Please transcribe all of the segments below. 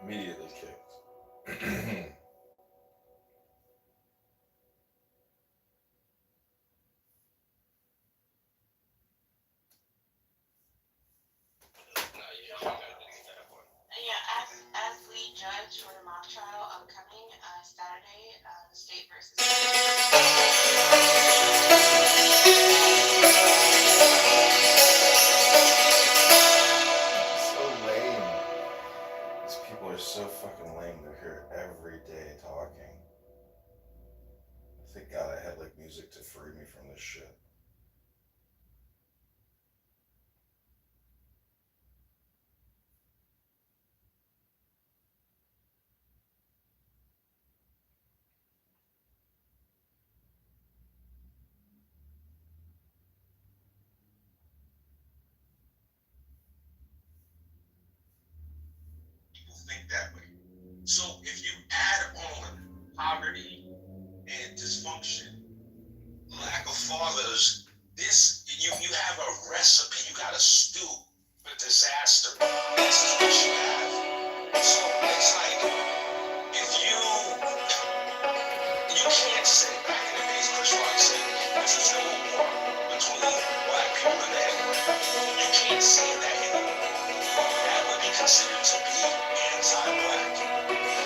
Immediately kicked. Yeah, as we judge for the mock trial upcoming Saturday, the state versus. So lame. These people are so fucking lame. They're here every day talking. Thank God I had like music to free me from this shit. Think that way. So if you add on poverty and dysfunction, lack of fathers, you have a recipe, you got a stew for disaster. This is what you have. So it's like if you can't say back in the days, Chris Rock said there's a civil war between black people and the N-word. You can't say that anymore. That would be considered to be anti-black.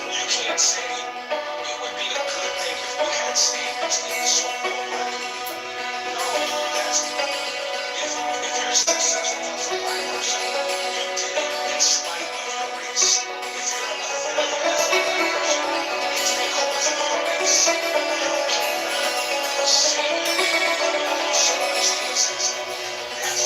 You can't say it would be a good thing if we had standards in the so-called black community. No, that's if you're successful as a black person, you did it in spite of your race. If you're a failure as a black person, it's because of your race. You cannot say under those circumstances. That's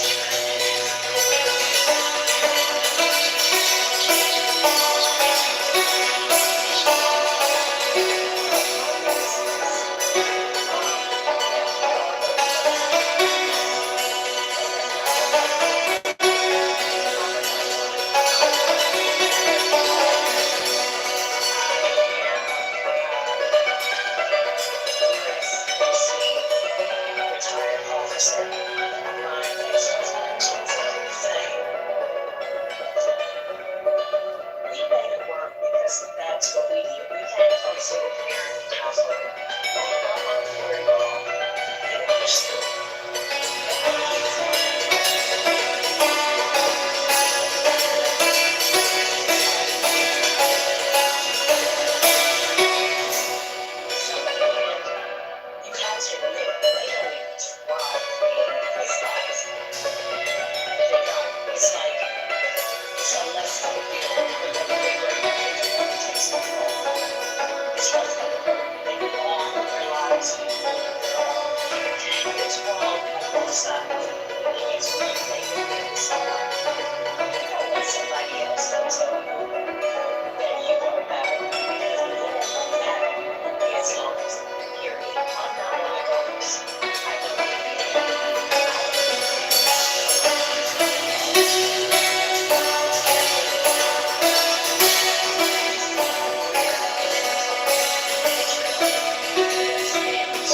That's what we do. We can't come single parent household. They belong in their lives. It's wrong on both sides. It's one thing to hurt someone. You don't let somebody else do something that you don't have. Because it doesn't matter. It's yours. Period. I'm not one of those. I don't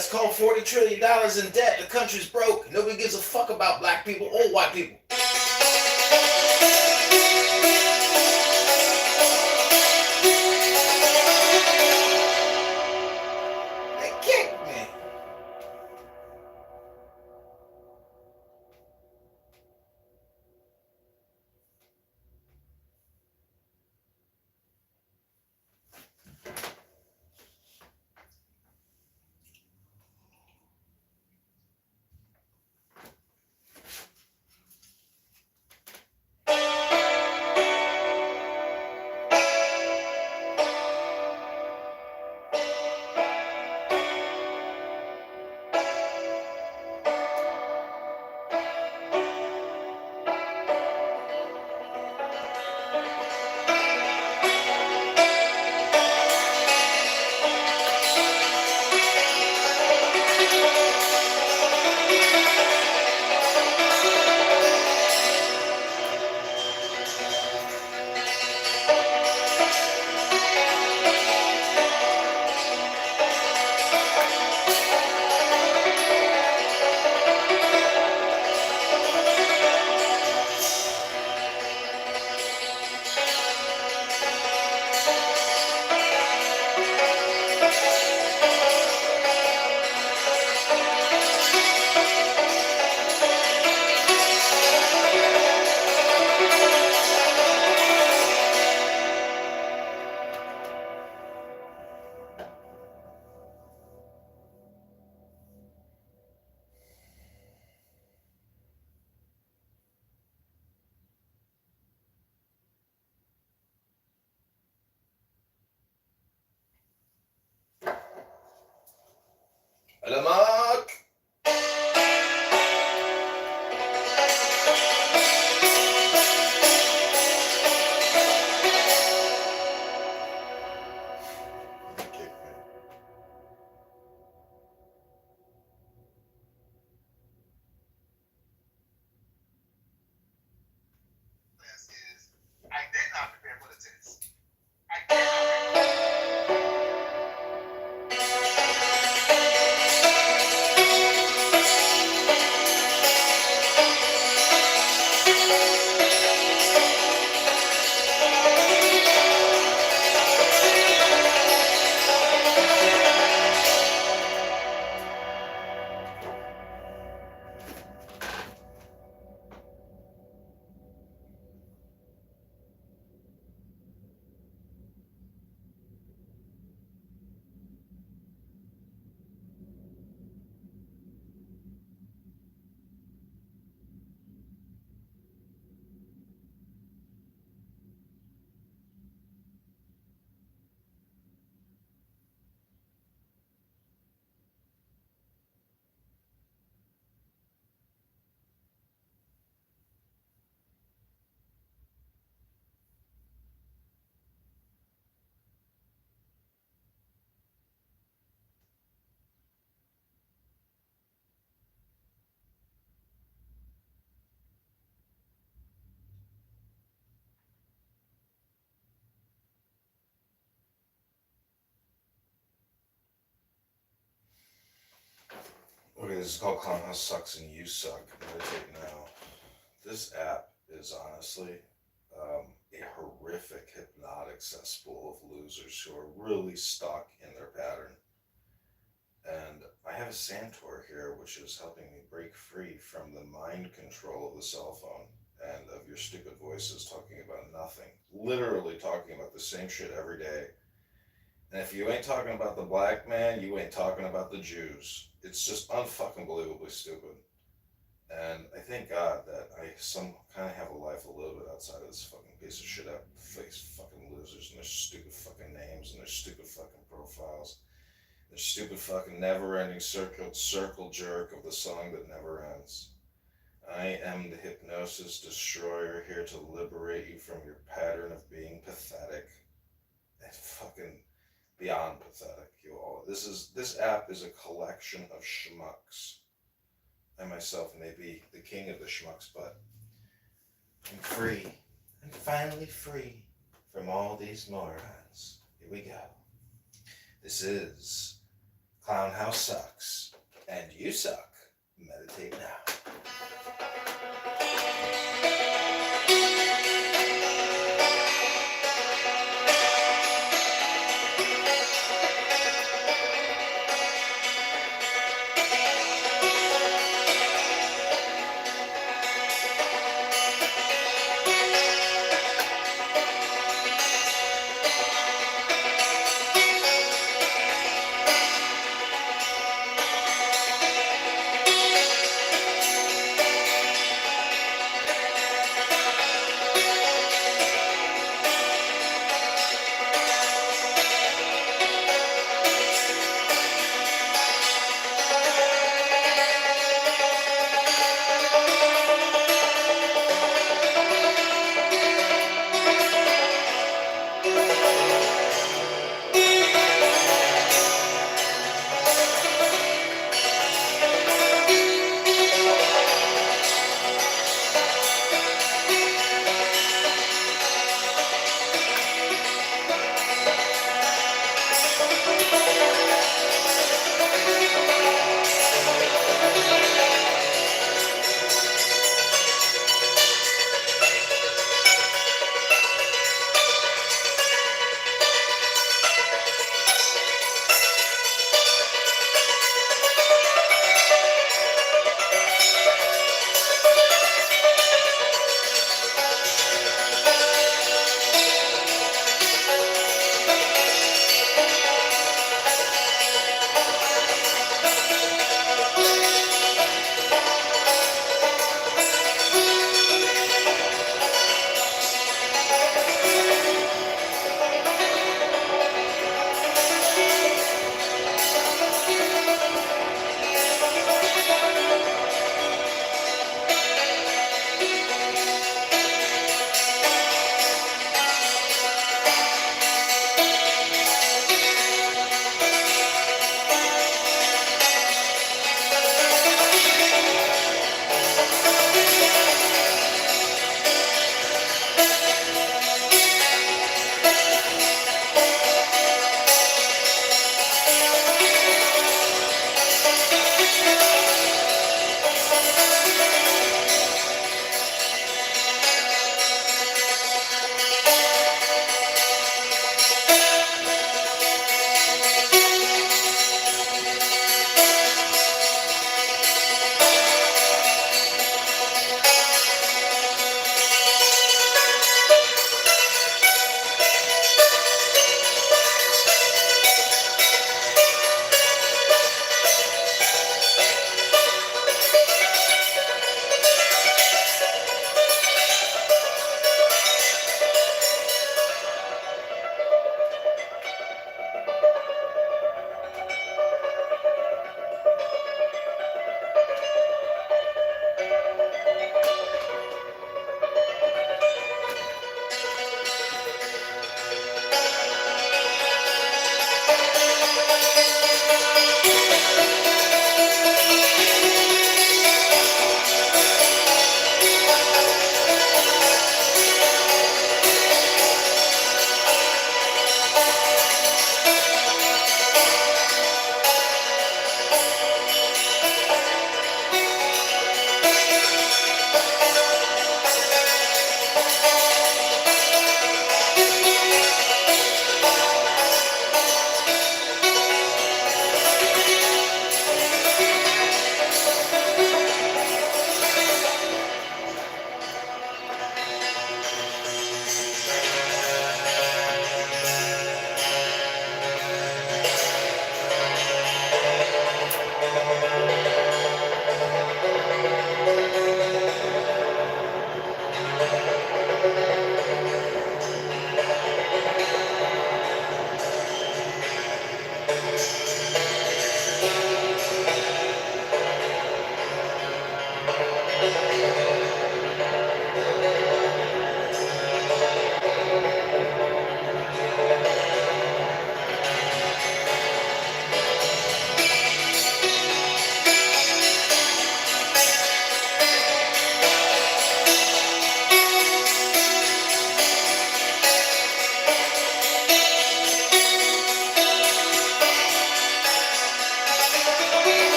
That's called $40 trillion in debt. The country's broke. Nobody gives a fuck about black people or white people. They kicked me. Alamak! I did not prepare for the test. I did not prepare. Okay, this is called Clubhouse Sucks and You Suck. Meditate now. This app is honestly a horrific hypnotic cesspool of losers who are really stuck in their pattern. And I have a Santor here, which is helping me break free from the mind control of the cell phone and of your stupid voices talking about nothing. Literally talking about the same shit every day. And if you ain't talking about the black man, you ain't talking about the Jews. It's just unfucking believably stupid. And I thank God that I some kind of have a life a little bit outside of this fucking piece of shit up face fucking losers and their stupid fucking names and their stupid fucking profiles. Their stupid fucking never-ending circle jerk of the song that never ends. I am the hypnosis destroyer here to liberate you from your pattern of being pathetic. And fucking beyond pathetic, you all. This app is a collection of schmucks. I myself may be the king of the schmucks, but I'm free. I'm finally free from all these morons. Here we go. This is Clown House sucks, and you suck. Meditate now.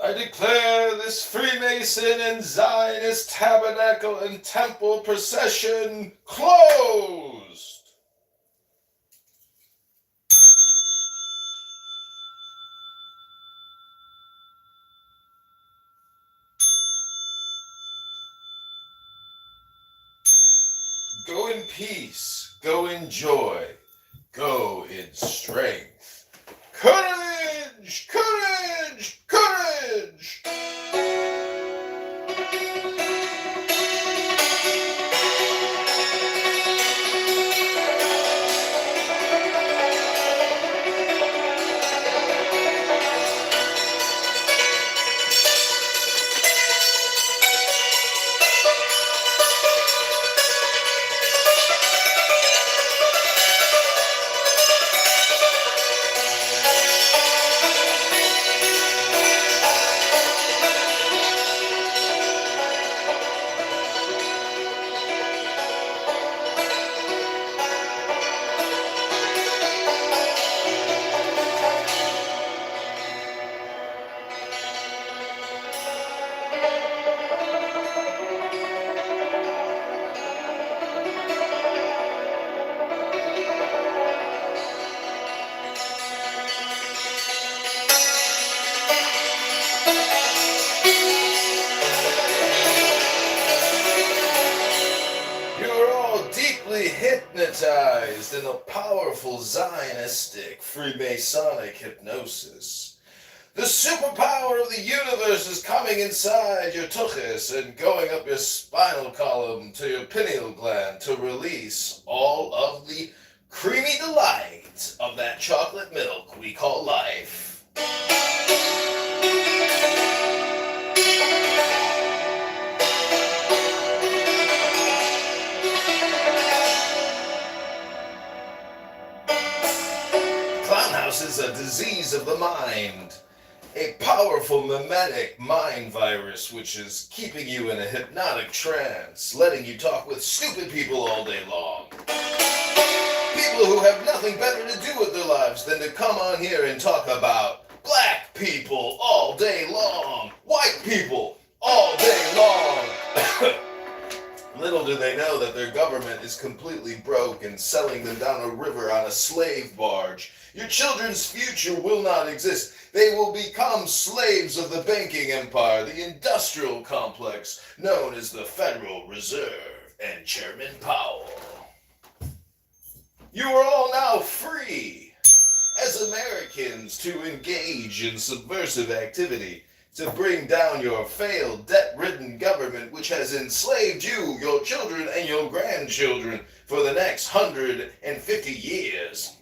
I declare this Freemason and Zionist tabernacle and temple procession closed. Go in peace, go in joy, go in strength. Courage! Courage! Courage! Hypnotized in a powerful Zionistic Freemasonic hypnosis. The superpower of the universe is coming inside your tuchus and going up your spinal column to your pineal gland to release all of the creamy delight of that chocolate milk we call life. Clownhouse is a disease of the mind, a powerful mimetic mind virus which is keeping you in a hypnotic trance, letting you talk with stupid people all day long. People who have nothing better to do with their lives than to come on here and talk about black people all day long, white people all day long. Little do they know that their government is completely broke and selling them down a river on a slave barge. Your children's future will not exist. They will become slaves of the banking empire, the industrial complex known as the Federal Reserve and Chairman Powell. You are all now free as Americans to engage in subversive activity to bring down your failed, debt-ridden government which has enslaved you, your children, and your grandchildren for the next 150 years.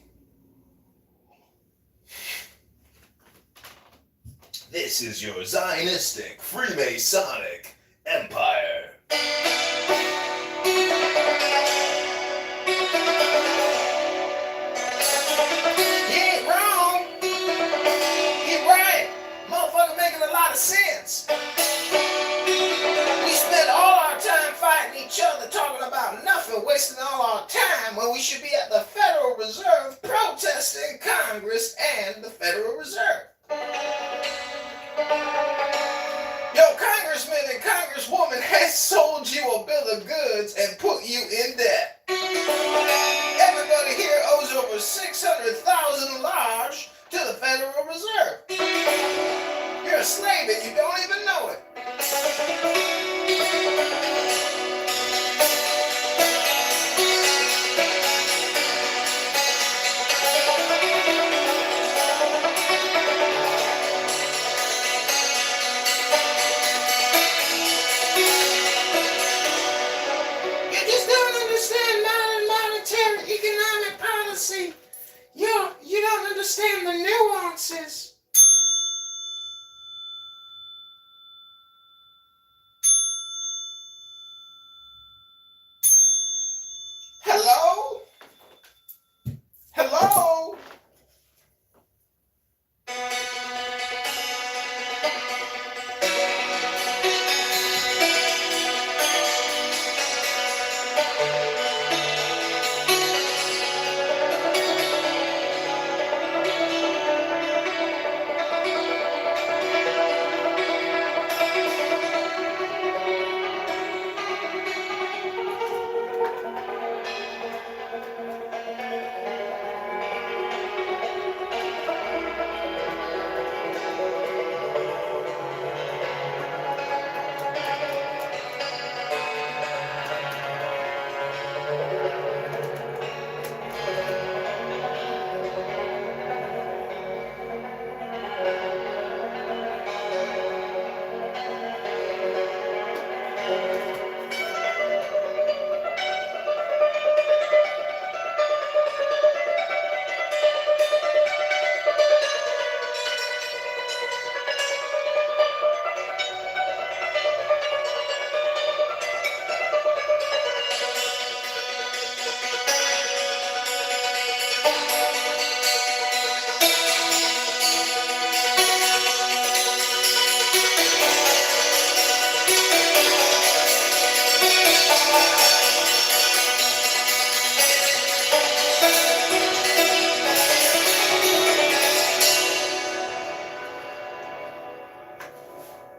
This is your Zionistic, Freemasonic empire. Sense. We spend all our time fighting each other, talking about nothing, wasting all our time when we should be at the Federal Reserve protesting Congress and the Federal Reserve. Your congressman and congresswoman has sold you a bill of goods and put you in debt. Everybody here owes over $600,000 to the Federal Reserve. You're a slave and you don't even know it. You just don't understand modern monetary economic policy. You don't understand the nuances. Hello? Hello?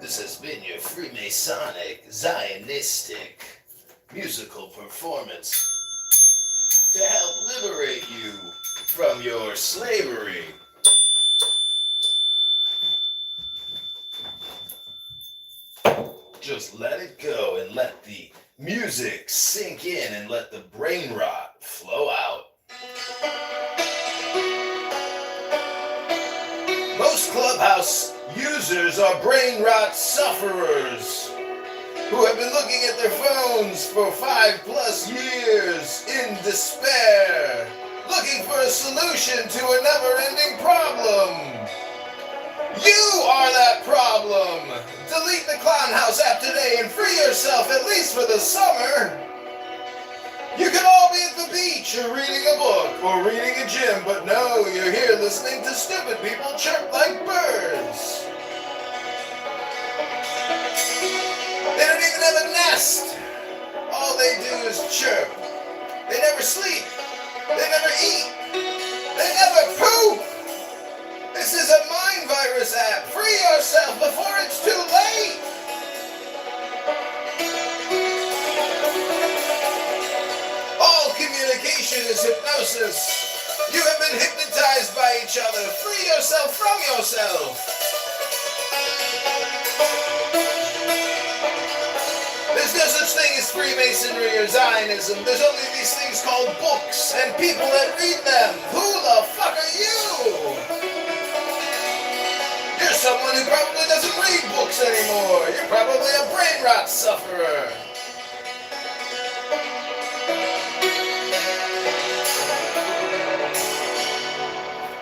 This has been your Freemasonic, Zionistic musical performance to help liberate you from your slavery. Just let it go and let the music sink in and let the brain rot flow out. Most Clubhouse users are brain rot sufferers who have been looking at their phones for 5+ years in despair, looking for a solution to a never-ending problem. You are that problem! Delete the Clown House app today and free yourself, at least for the summer. You could all be at the beach or reading a book or reading a gym, but no, you're here listening to stupid people chirp like birds. They don't even have a nest. All they do is chirp. They never sleep. They never eat. They never poop. This is a mind virus app. Free yourself before it's too late. All communication is hypnosis. You have been hypnotized by each other. Free yourself from yourself. There's no such thing as Freemasonry or Zionism. There's only these things called books and people that read them. Who the fuck are you? You're someone who probably doesn't read books anymore. You're probably a brain rot sufferer.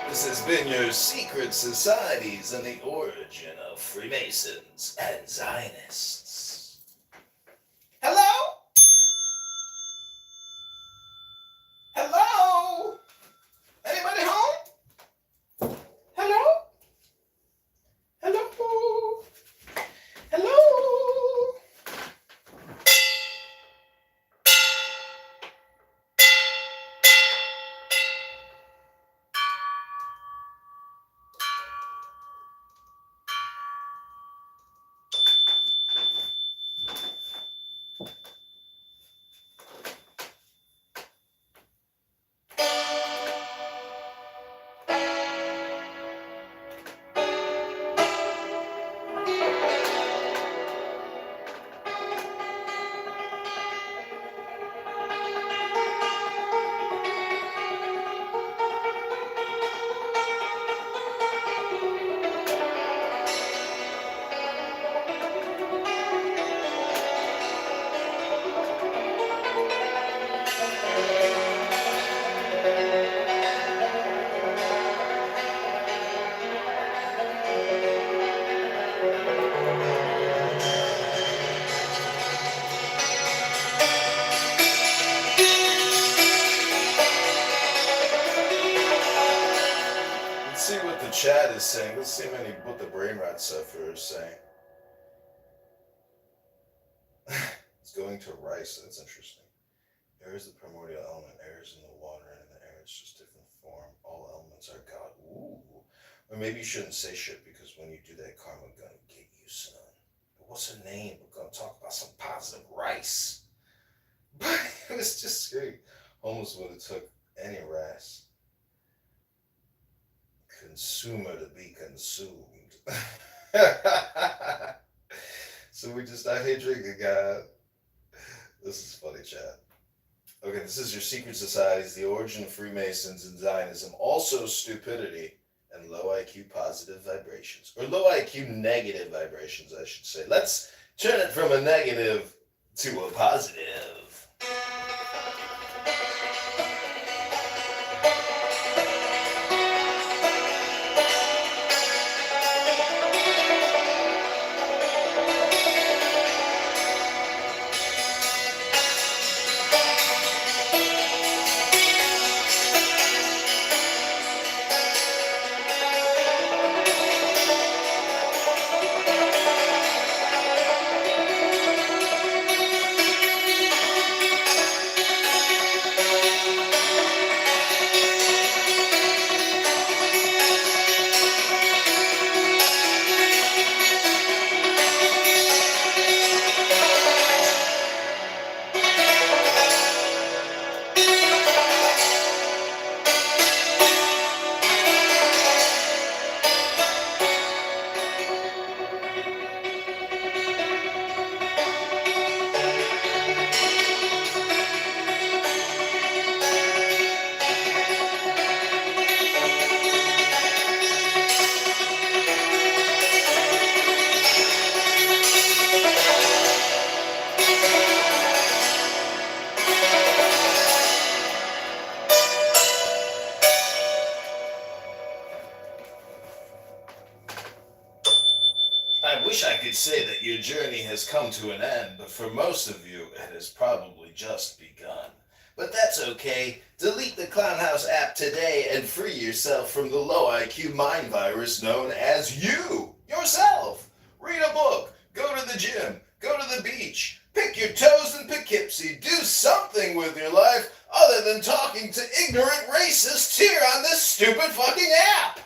This has been your Secret Societies and the Origin of Freemasons and Zionists. Hello? Hello? Anybody home? Hello? Hello? Hello? Let's see what the chat is saying. Let's see what the brain rot sufferer is saying. It's going to rice. That's interesting. Air is the primordial element. Air is in the water and in the air. It's just different form. All elements are God. Ooh. Or maybe you shouldn't say shit because when you do that, karma gonna get you, son. But what's her name? We're gonna talk about some positive rice. But it was just great. Almost would have took any rice. Consumer to be consumed. So we just out here drinking, God. This is funny, chat. Okay, this is your Secret Societies, the origin of Freemasons and Zionism, also stupidity and low IQ positive vibrations, or low IQ negative vibrations, I should say. Let's turn it from a negative to a positive. wish I could say that your journey has come to an end, but for most of you, it has probably just begun. But that's okay. Delete the Clownhouse app today and free yourself from the low IQ mind virus known as you, yourself. Read a book, go to the gym, go to the beach, pick your toes in Poughkeepsie, do something with your life other than talking to ignorant racists here on this stupid fucking app.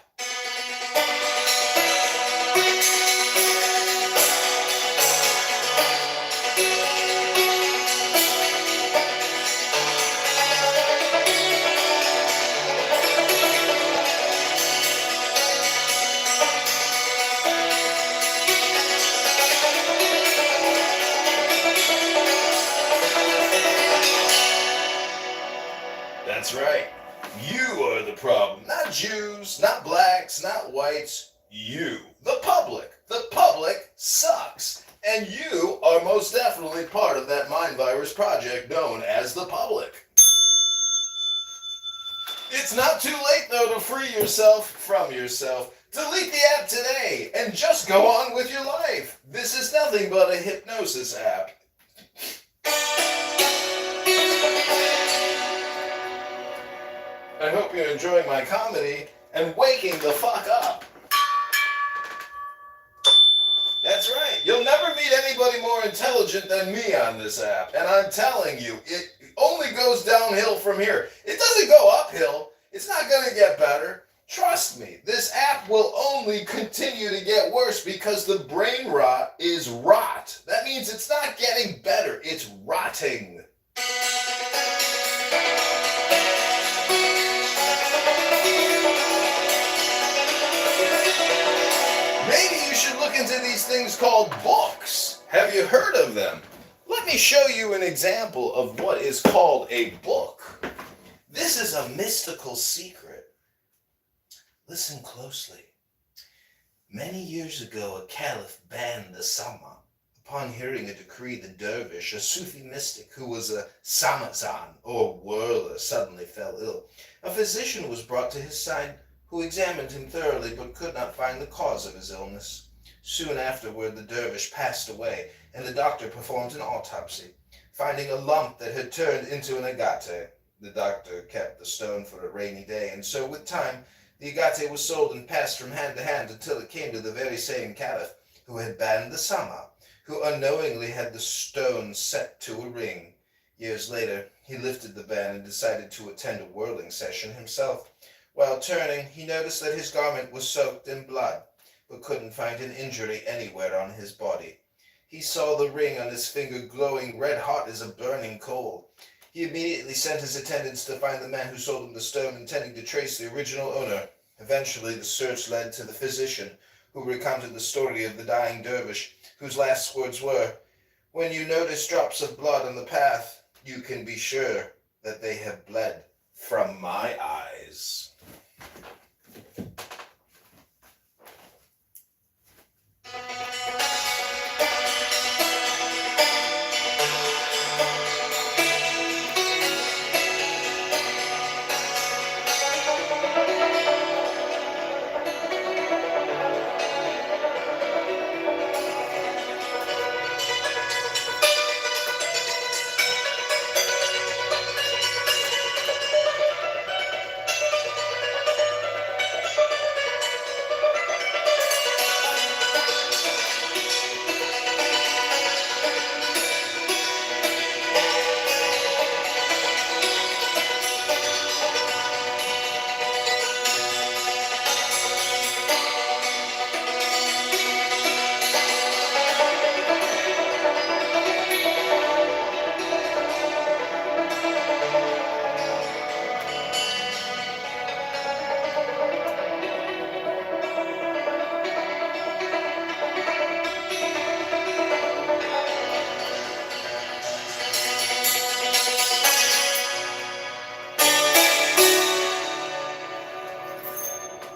That's right. You are the problem. Not Jews, not blacks, not whites. You. The public. The public sucks. And you are most definitely part of that mind virus project known as the public. It's not too late, though, to free yourself from yourself. Delete the app today and just go on with your life. This is nothing but a hypnosis app. I hope you're enjoying my comedy and waking the fuck up. That's right. You'll never meet anybody more intelligent than me on this app. And I'm telling you, it only goes downhill from here. It doesn't go uphill. It's not going to get better. Trust me, this app will only continue to get worse because the brain rot is rot. That means it's not getting better. It's rotting. Maybe you should look into these things called books. Have you heard of them? Let me show you an example of what is called a book. This is a mystical secret. Listen closely. Many years ago, a caliph banned the sama. Upon hearing a decree, the dervish, a Sufi mystic who was a samazan or whirler, suddenly fell ill. A physician was brought to his side who examined him thoroughly but could not find the cause of his illness. Soon afterward, the dervish passed away, and the doctor performed an autopsy, finding a lump that had turned into an agate. The doctor kept the stone for a rainy day, and so with time, the agate was sold and passed from hand to hand until it came to the very same caliph who had banned the sama, who unknowingly had the stone set to a ring. Years later, he lifted the ban and decided to attend a whirling session himself. While turning, he noticed that his garment was soaked in blood, but couldn't find an injury anywhere on his body. He saw the ring on his finger glowing red hot as a burning coal. He immediately sent his attendants to find the man who sold him the stone, intending to trace the original owner. Eventually, the search led to the physician, who recounted the story of the dying dervish, whose last words were, "When you notice drops of blood on the path, you can be sure that they have bled from my eyes."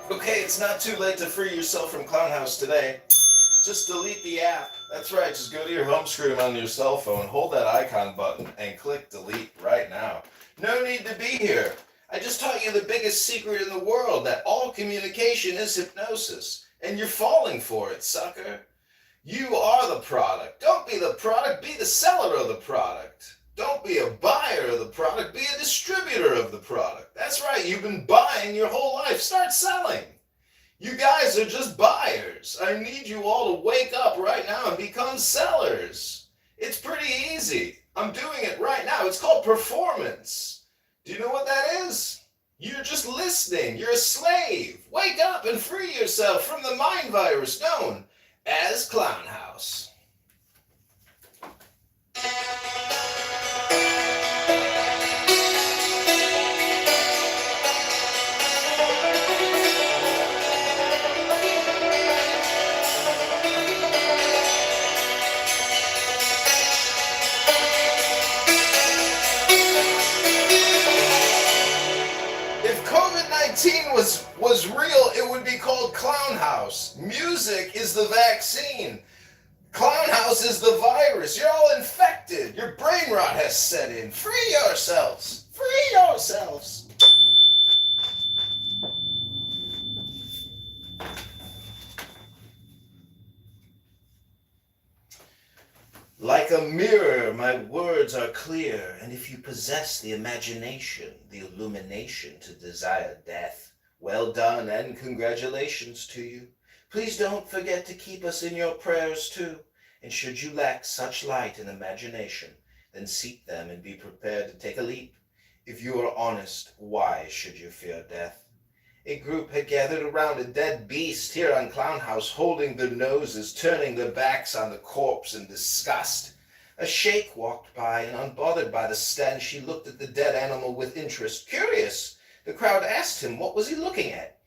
Okay, it's not too late to free yourself from Clownhouse today. Just delete the app. That's right, just go to your home screen on your cell phone, hold that icon button, and click delete right now. No need to be here. I just taught you the biggest secret in the world, that all communication is hypnosis. And you're falling for it, sucker. You are the product. Don't be the product, be the seller of the product. Don't be a buyer of the product, be a distributor of the product. That's right, you've been buying your whole life. Start selling. You guys are just buyers. I need you all to wake up right now and become sellers. It's pretty easy. I'm doing it right now. It's called performance. Do you know what that is? You're just listening. You're a slave. Wake up and free yourself from the mind virus known as Clown House. If COVID-19 was real, it would be called Clown House. Music is the vaccine. Clown House is the virus. You're all infected. Your brain rot has set in. Free yourselves. Free yourselves. Like a mirror, my words are clear, and if you possess the imagination, the illumination to desire death, well done and congratulations to you. Please don't forget to keep us in your prayers too, and should you lack such light and imagination, then seek them and be prepared to take a leap. If you are honest, why should you fear death? A group had gathered around a dead beast here on Clown House, holding their noses, turning their backs on the corpse in disgust. A sheikh walked by, and unbothered by the stench, he looked at the dead animal with interest. Curious, the crowd asked him what was he looking at.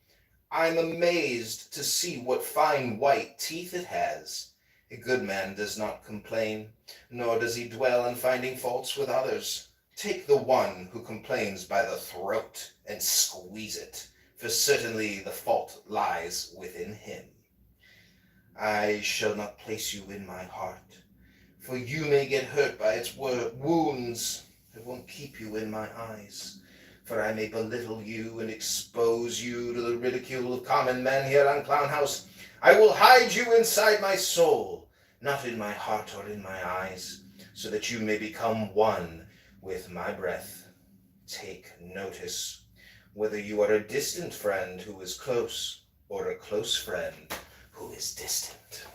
I'm amazed to see what fine white teeth it has. A good man does not complain, nor does he dwell on finding faults with others. Take the one who complains by the throat and squeeze it, for certainly the fault lies within him. I shall not place you in my heart, for you may get hurt by its wounds. It won't keep you in my eyes, for I may belittle you and expose you to the ridicule of common men here on Clown House. I will hide you inside my soul, not in my heart or in my eyes, so that you may become one with my breath. Take notice, whether you are a distant friend who is close, or a close friend who is distant.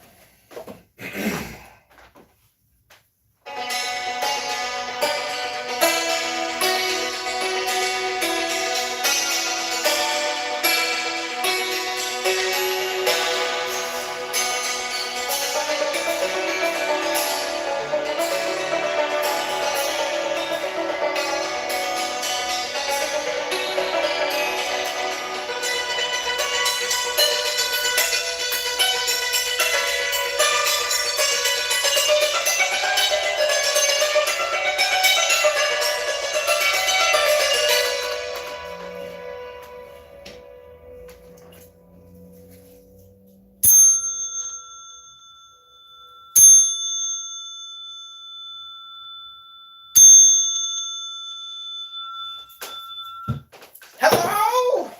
Hello?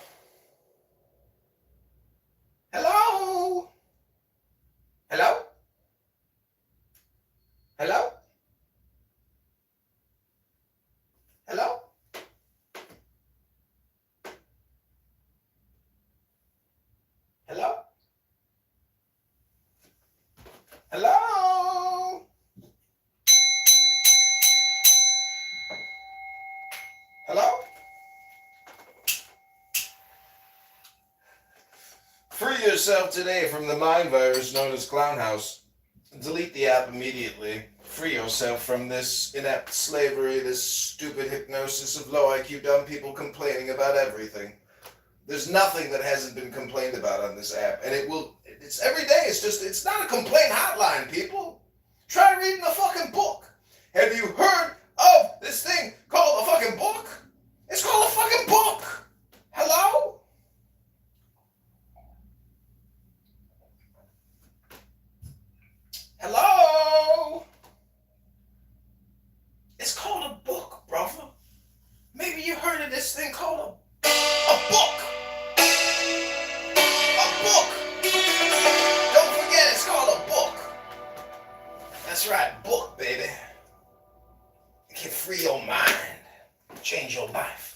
Hello? Hello? Hello? Hello? Hello? Hello? Hello? Free yourself today from the mind virus known as Clown House. Delete the app immediately. Free yourself from this inept slavery, this stupid hypnosis of low IQ dumb people complaining about everything. There's nothing that hasn't been complained about on this app, and it's every day. It's not a complaint hotline, people. Try reading a fucking book. Have you heard of this thing called a fucking book? It's called a fucking book. Hello? Hello? It's called a book, brother. Maybe you heard of this thing called a book. A book. Don't forget it's called a book. That's right, book, baby. It can free your mind, change your life.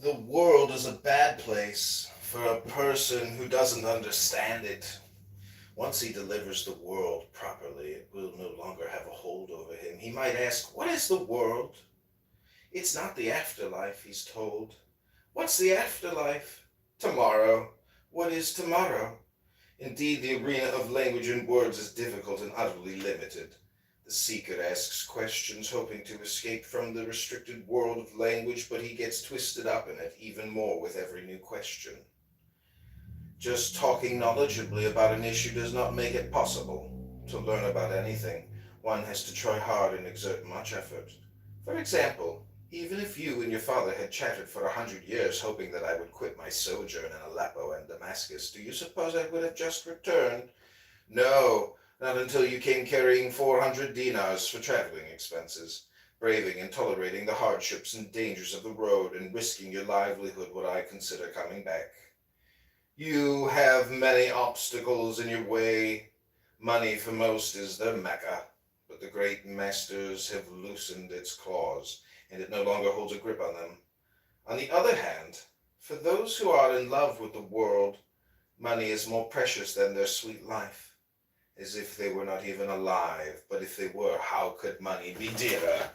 The world is a bad place for a person who doesn't understand it. Once he delivers the world properly, it will no longer have a hold over him. He might ask, what is the world? It's not the afterlife, he's told. What's the afterlife? Tomorrow. What is tomorrow? Indeed, the arena of language and words is difficult and utterly limited. The seeker asks questions, hoping to escape from the restricted world of language, but he gets twisted up in it even more with every new question. Just talking knowledgeably about an issue does not make it possible. To learn about anything, one has to try hard and exert much effort. For example, even if you and your father had chatted for 100 years hoping that I would quit my sojourn in Aleppo and Damascus, do you suppose I would have just returned? No, not until you came carrying 400 dinars for traveling expenses, braving and tolerating the hardships and dangers of the road and risking your livelihood would I consider coming back. You have many obstacles in your way. Money for most is their mecca, but the great masters have loosened its claws, and it no longer holds a grip on them. On the other hand, for those who are in love with the world, money is more precious than their sweet life. As if they were not even alive, but if they were, how could money be dearer?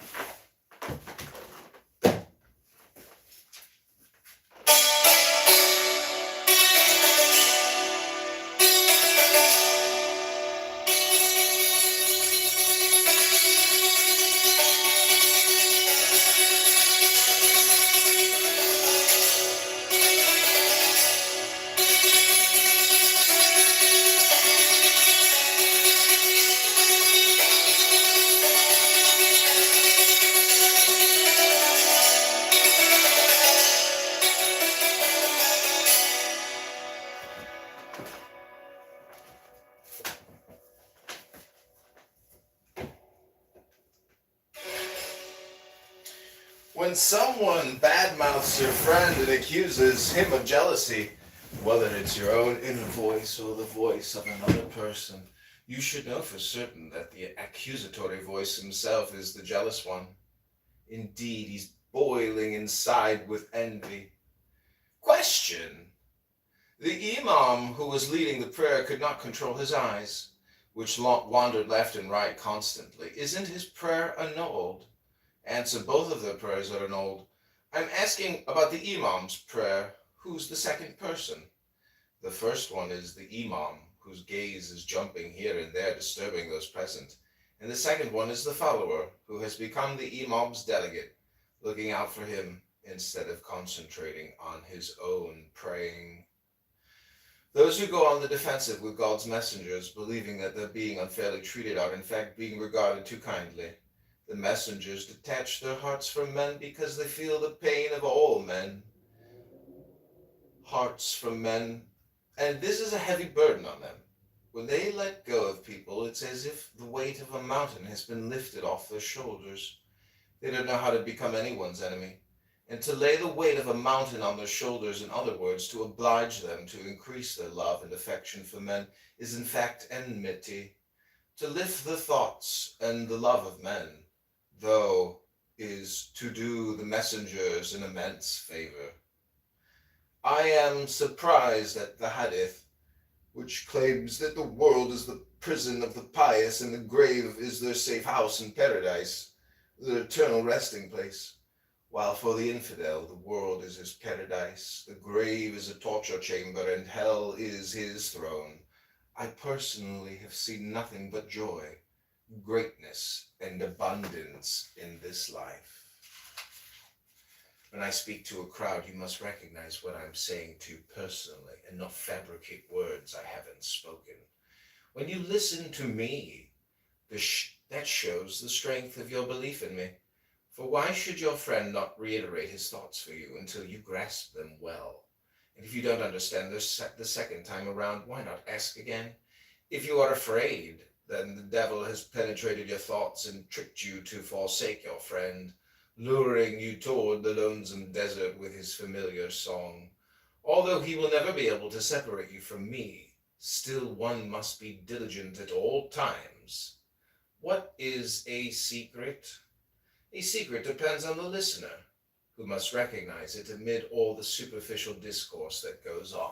When someone badmouths your friend and accuses him of jealousy, whether it's your own inner voice or the voice of another person, you should know for certain that the accusatory voice himself is the jealous one. Indeed, he's boiling inside with envy. Question. The imam who was leading the prayer could not control his eyes, which wandered left and right constantly. Isn't his prayer annulled? Answer, both of their prayers are annulled. I'm asking about the imam's prayer. Who's the second person? The first one is the imam, whose gaze is jumping here and there, disturbing those present, And the second one is the follower, who has become the imam's delegate, looking out for him instead of concentrating on his own praying. Those who go on the defensive with God's messengers, believing that they're being unfairly treated, are in fact being regarded too kindly. The messengers detach their hearts from men because they feel the pain of all men. Hearts from men, and this is a heavy burden on them. When they let go of people, it's as if the weight of a mountain has been lifted off their shoulders. They don't know how to become anyone's enemy. And to lay the weight of a mountain on their shoulders, in other words, to oblige them to increase their love and affection for men, is in fact enmity. To lift the thoughts and the love of men, though, is to do the messengers an immense favor. I am surprised at the hadith, which claims that the world is the prison of the pious and the grave is their safe house in paradise, their eternal resting place. While for the infidel, the world is his paradise, the grave is a torture chamber, and hell is his throne. I personally have seen nothing but joy, greatness, and abundance in this life. When I speak to a crowd, you must recognize what I'm saying to you personally and not fabricate words I haven't spoken. When you listen to me, that shows the strength of your belief in me. For why should your friend not reiterate his thoughts for you until you grasp them well? And if you don't understand the second time around, why not ask again? If you are afraid, then the devil has penetrated your thoughts and tricked you to forsake your friend, luring you toward the lonesome desert with his familiar song. Although he will never be able to separate you from me, still one must be diligent at all times. What is a secret? A secret depends on the listener, who must recognize it amid all the superficial discourse that goes on.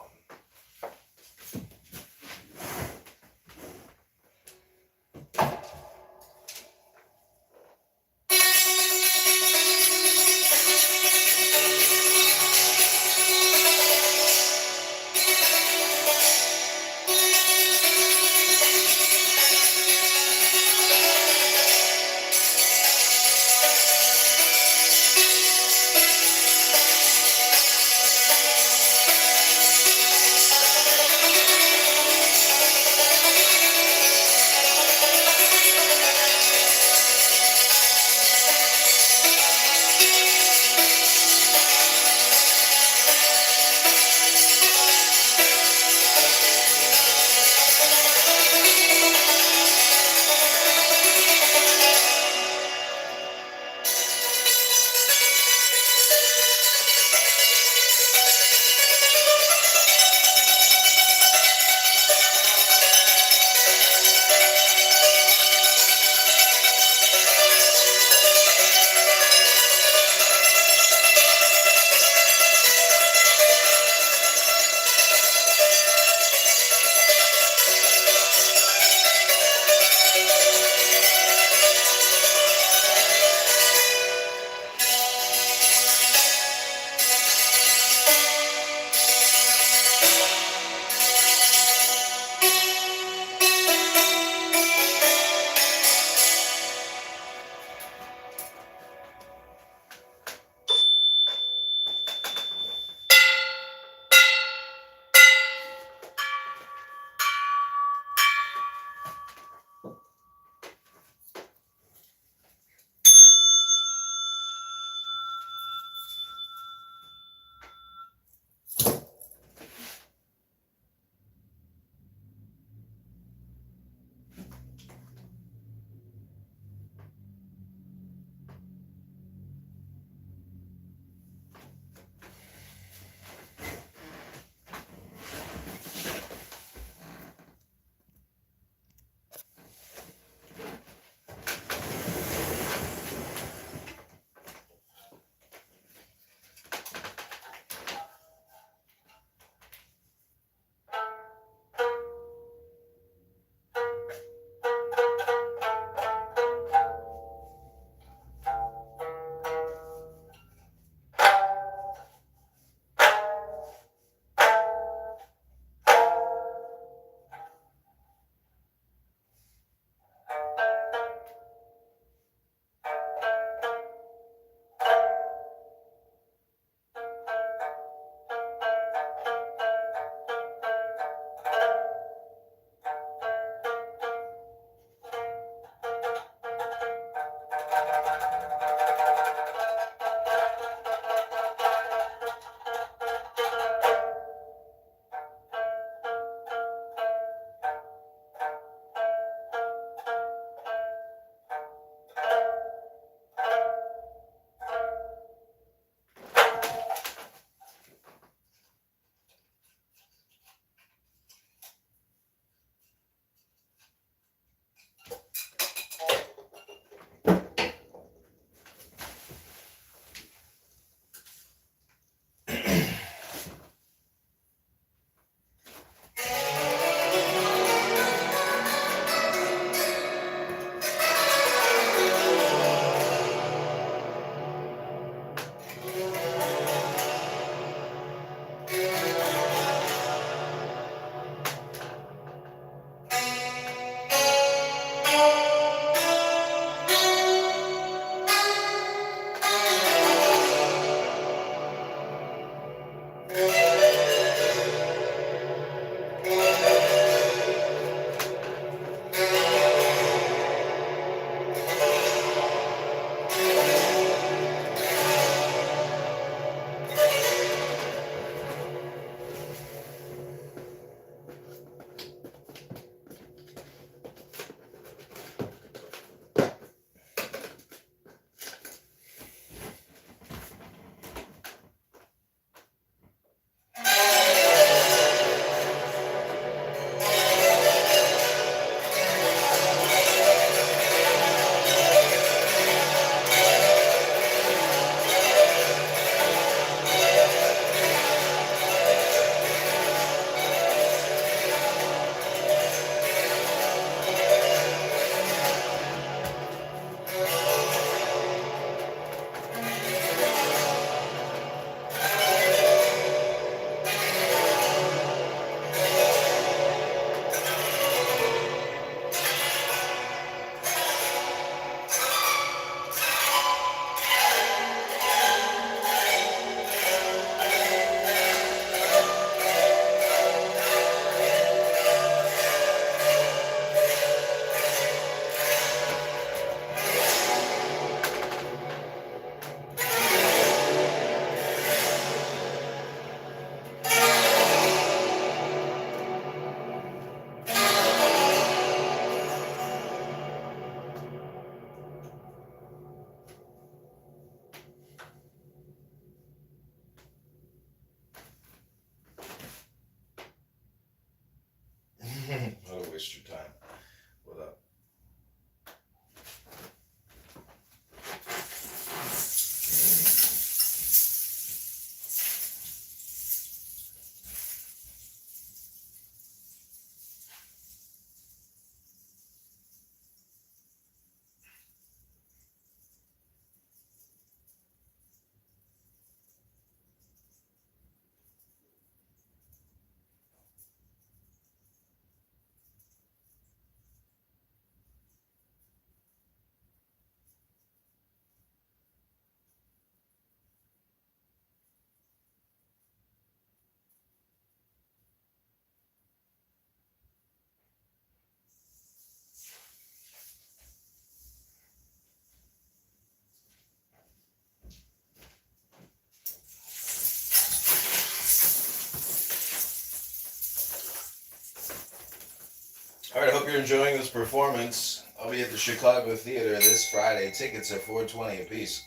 All right, I hope you're enjoying this performance. I'll be at the Chicago Theater this Friday. Tickets are $4.20 a piece.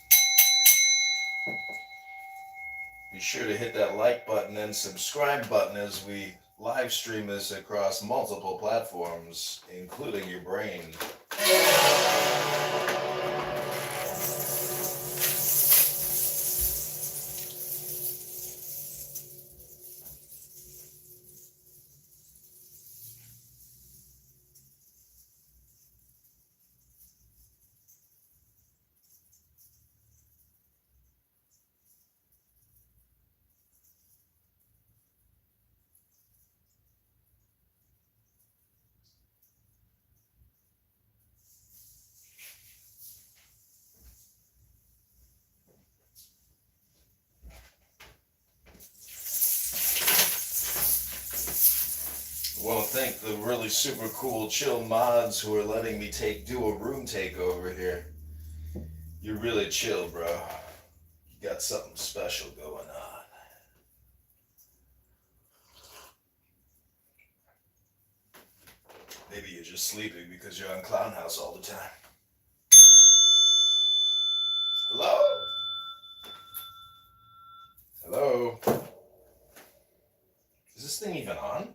Be sure to hit that like button and subscribe button as we live stream this across multiple platforms, including your brain. I want to thank the really super cool chill mods who are letting me do a room takeover here. You're really chill, bro. You got something special going on. Maybe you're just sleeping because you're on Clown House all the time. Hello? Hello? Is this thing even on?